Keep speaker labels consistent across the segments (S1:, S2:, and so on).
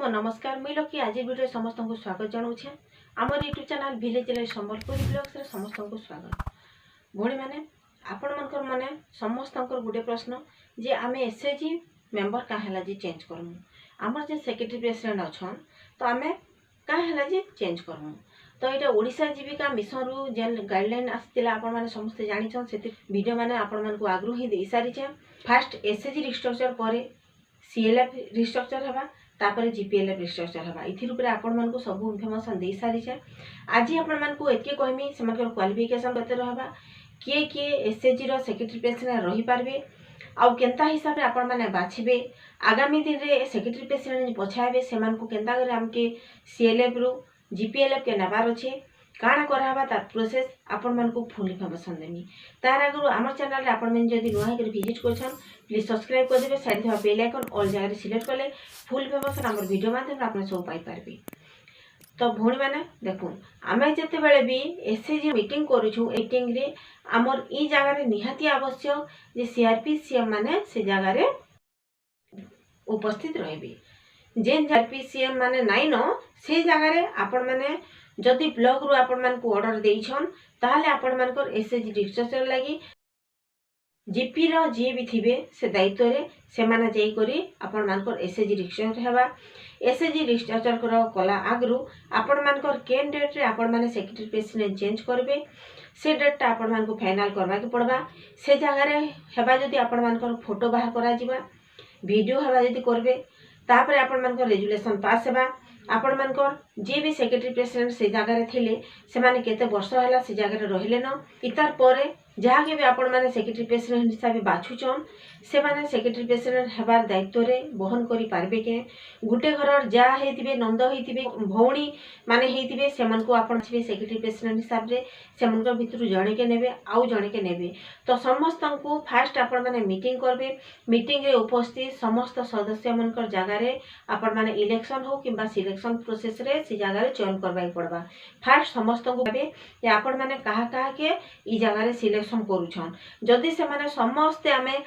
S1: नमस्कार मुई लोकी आज वीडियो समस्त को स्वागत जनाऊे आमर YouTube channel village life Sambalpur blogs रे समस्त को स्वागत। भौणी मैंने आपण मनकर माने समस्त गोटे प्रश्न जे आमे एसएचजी मेंबर का हैला जे चेंज करमु आमर जे सेक्रेटरी प्रेसिडेंट अछन तो आमे का हैला जे चेंज करमु तो ये ओडिशा जीविका मिशन रु जेन गाइडलाइन आसीला आपण माने समस्त जानि छन सेति वीडियो माने आपण मन को आग्रह ही दे सारी छे। फर्स्ट एसएचजी रिस्ट्रक्चर पर सीएलएफ रिस्ट्रक्चर हवा तापर जीपीएलएफ रिस्ट्रक्चर हवा इथिर ऊपर आपण मन को सब इनफॉरमेशन दे सारी छे। आज आपण मन को एतके कहमी सेमानकर क्वालिफिकेशन कते रहबा किए किए एसएचजी रो सेक्रेटरी प्रेसिडेंट रही पारबे आउ केंता हिसाब रे आपण माने बाछिबे आगामी दिन रे सेक्रेटरी प्रेसिडेंट पछाबे सेमान को केंता करे हमके सीएलएफ रु जीपीएलएफ के नबार अच्छे काଣା करावा तार प्रोसेस आपण मन को फुल इनफॉरमेशन देमी। तार आगु हमर चैनल रे आपण मन जदी नुआ कर विजिट करछन प्लीज सब्सक्राइब कर देबे साइड में बेल आइकन ऑल जगह सिलेक्ट करले फुल इनफॉरमेशन हमर वीडियो माध्यम आपण सब पाई पारबे। तो भौणी माने देखुन आमे जते बेले भी एसएचजी मीटिंग करूछु मीटिंग रे हमर ई जगह रे निहाती आवश्यक जे सीआरपी सीएम माने से जगह रे उपस्थित रहबे जेन सीआरपी सीएम माने नाइ न से जगह रे आपण माने जदि ब्लॉक रु आपण मान को ऑर्डर देइछन ताहाले आपण मान को एसएचजी रिस्ट्रक्चर लागि जीपी रो जे भी थिबे से दायित्व रे से माने जेई करी आपण मान को एसएचजी रिस्ट्रक्चर हेबा। एसएचजी रिस्ट्रक्चर करो कला आगरु आपण मान को केन डेट रे आपण माने सेक्रेटरी प्रेसिडेंट चेंज करबे से डेट ता आपण मान को फाइनल करबा के पड़बा। से जगह रे हेबा जदि आपण मान को फोटो बाहर करा जिबा वीडियो हेबा जदि करबे तापर आपण मान को रेजुलेशन पास हेबा आपण मानकर जे भी सेक्रेटरी प्रेसिडेंट से जगह थिले से माने केते वर्ष हैला से जगह रहिले न इतार परे जहाँ के भी आपण माने सेक्रेटरी प्रेसिडेंट हिसाब से बाछुचन से माने सेक्रेटरी प्रेसिडेंट हेबार दायित्व रे बहन करि पारबे के गुटे घर जा हेतिबे नंद हेतिबे भौणी माने हेतिबे सेमन को आपण छिबे सेक्रेटरी प्रेसिडेंट हिसाब रे सेमन को भितरु जणे के नेबे आउ जणे के नेबे तो समस्त को फास्ट आपण माने मीटिंग करबे मीटिंग रे उपस्थित समस्त सदस्य मनकर जगह रे आपण माने इलेक्शन हो किबा सिलेक्शन प्रोसेस रे से जगह रे चयन करबाई पड़बा। फास्ट समस्त को भाबे या आपण माने कहा के ई जगह रे सिलेक्शन करूछन जदि से माने समस्त आमे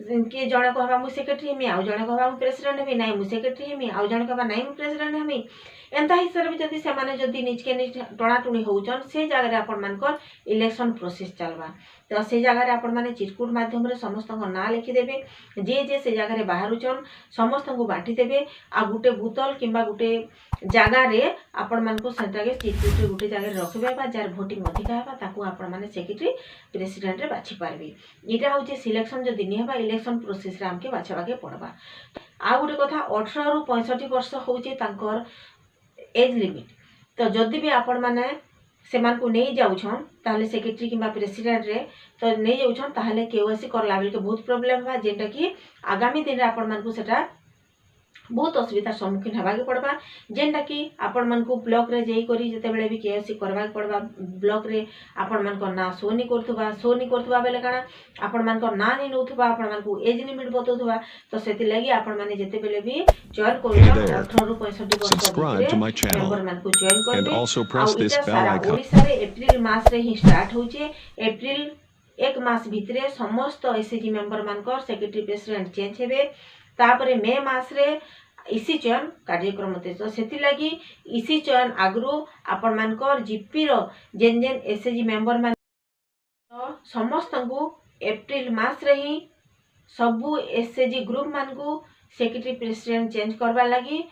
S1: के जणे कहबा मु सेक्रेटरी हेमी आउ जणे कहबा मु प्रेसिडेंट हेमी नाइ मु सेक्रेटरी हेमी आउ जणे कहबा नाइ मु प्रेसिडेंट हेमी एंता हिसाब से जदि से माने जदि निज के निज टणाटुणी होउछन से जगह रे आपण मानकर इलेक्शन प्रोसेस चलबा। तो से जगह रे आपण माने चिरकुट माध्यम रे समस्त को ना लिखि देबे जे जे से जगह रे बाहरुछन समस्त को बांटी देबे आ गुटे बोतल किंबा गुटे जगह रे आपण मान को सेंटा के चिरकुट रे गुटे जगह रे रखबे बा जार वोटिंग अधिका हेबा ताकू आपण माने सेक्रेटरी प्रेसिडेंट रे बाछि पारबे। इटा होचे सिलेक्शन जदि नि हेबा इलेक्शन प्रोसेस रे हमके बाछबा के पड़बा। आ गुटे कथा 18 रु 65 वर्ष होचे तांकर एज लिमिट तो जदि भी आपण माने सेमान को नहीं जाउछन ताहले सेक्रेटरी किंबा प्रेसिडेंट रे तो नहीं जाउछन ताहले केवाईसी करला बेल के बहुत प्रॉब्लम बा जेंटा कि आगामी दिन रे आपण मान को सेटा बहुत असुविधा सम्मुखीन हवा के पड़बा जेंटा कि आपण मन को ब्लॉक रे जेई करी जते बेले भी केवाईसी करबा के पड़बा ब्लॉक रे आपण मन को ना शो नी करथुबा बेले काना आपण मन को ना नी नउथुबा आपण मन को एज लिमिट बतौथुबा तो सेति लागि आपण माने जते बेले भी जॉइन करूछन 18 रु 65 वर्ष मेंबर मन को जॉइन करबे। ओडिसा रे अप्रैल मास रे ही स्टार्ट होचे अप्रैल 1 मास भितरे समस्त एसएचजी मेंबर मानकर सेक्रेटरी प्रेसिडेंट चेंज हेबे तापरे मे मास रे इसी चयन कार्यक्रम होते तो सेति लागि इसी चयन आगरो आपण मानकर जीपी रो जेन जेन एसएचजी मेंबर मान तो समस्त को अप्रैल मास रे ही सबु एसएचजी ग्रुप मान को सेक्रेटरी प्रेसिडेंट चेंज करबा लागि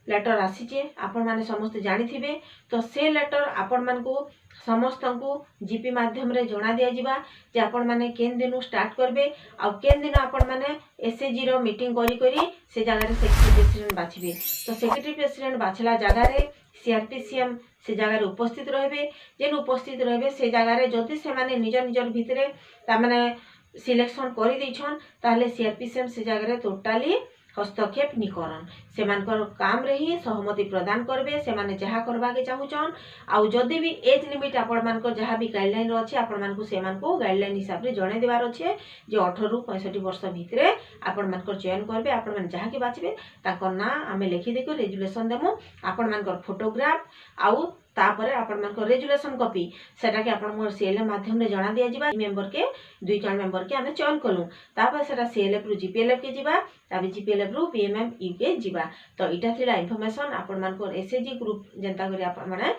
S1: लेटर आसीचे आपण माने समस्त जानि थिबे तो से लेटर आपण मान को समस्त को जीपी माध्यम रे जणा दिया जिबा जे आपण माने केन दिन स्टार्ट करबे आ केन दिन आपण माने एसएचजी रो मीटिंग करी करी से जगह रे सेक्रेटरी प्रेसिडेंट बाछिबे तो सेक्रेटरी प्रेसिडेंट बाछला जगह रे सीआरपी सीएम से जगह रे उपस्थित रहबे जेन उपस्थित रहबे से जगह रे जदि से माने निजर निजर भितरे ता माने सिलेक्शन करि दैछन ताहले सीआरपी सीएम से जगह रे टोटली हस्तक्षेप नि करन सेमानकर काम रे ही सहमति प्रदान करबे सेमाने जहा करबा के चाहुचन आउ जदि भी एज लिमिट आपण मानकर जहा भी गाइडलाइन अछि आपण मानको सेमान को गाइडलाइन हिसाब रे जणे देबार अछि जे 18 रु 65 वर्ष भितरे आपण मानकर चयन करबे आपण मान जहा के बाछबे ताकर ना आमे लिखि देको रेजुलेशन देमु आपण मानकर फोटोग्राफ आउ तापर आपण रेजुलेशन कॉपी सेटा के आपण सीएलएफ माध्यम रे जना दिया जिबा मेंबर के 2 जन मेंबर के हमें चयन कलु तापर सेटा सीएलएफ रु जीपीएलएफ के जिबा ताबे जीपीएलएफ रु पीएमएम यू के जिबा तो इटा थिला इन्फॉर्मेशन आपण मानकर एसएचजी ग्रुप जेंता करी आपण माने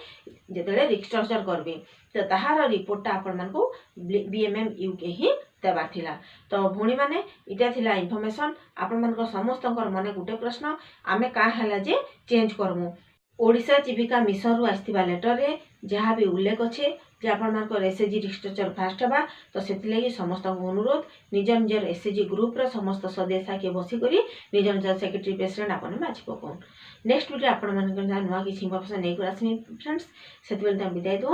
S1: जेतेले रिस्ट्रक्चर करबे तो ताहार रिपोर्ट आपण मानको बीएमएम यू के ही देबार थिला तो भूणी माने इटा थिला इन्फॉर्मेशन आपण मानकर समस्तकर मने गुटे प्रश्न आमे का हला जे चेंज करमु ओडिशा जीविका मिशन रु आस्थिबा लेटर रे जहाँ भी उल्लेख अच्छे जे आपण मानकर एसएचजी रिस्ट्रक्चर फास्ट हबा तो सेतिलेगी समस्त अनुरोध निज निजर एसएचजी ग्रुप रो समस्त सदस्य के बसी करी निज निजर सेक्रेटरी प्रेसिडेंट आपण बाछि पकोन नेक्स्ट वीडियो आपण मानकर नुआ किछि इन्फॉर्मेशन नै करासमी फ्रेंड्स सेतिबेल त विदाय दो।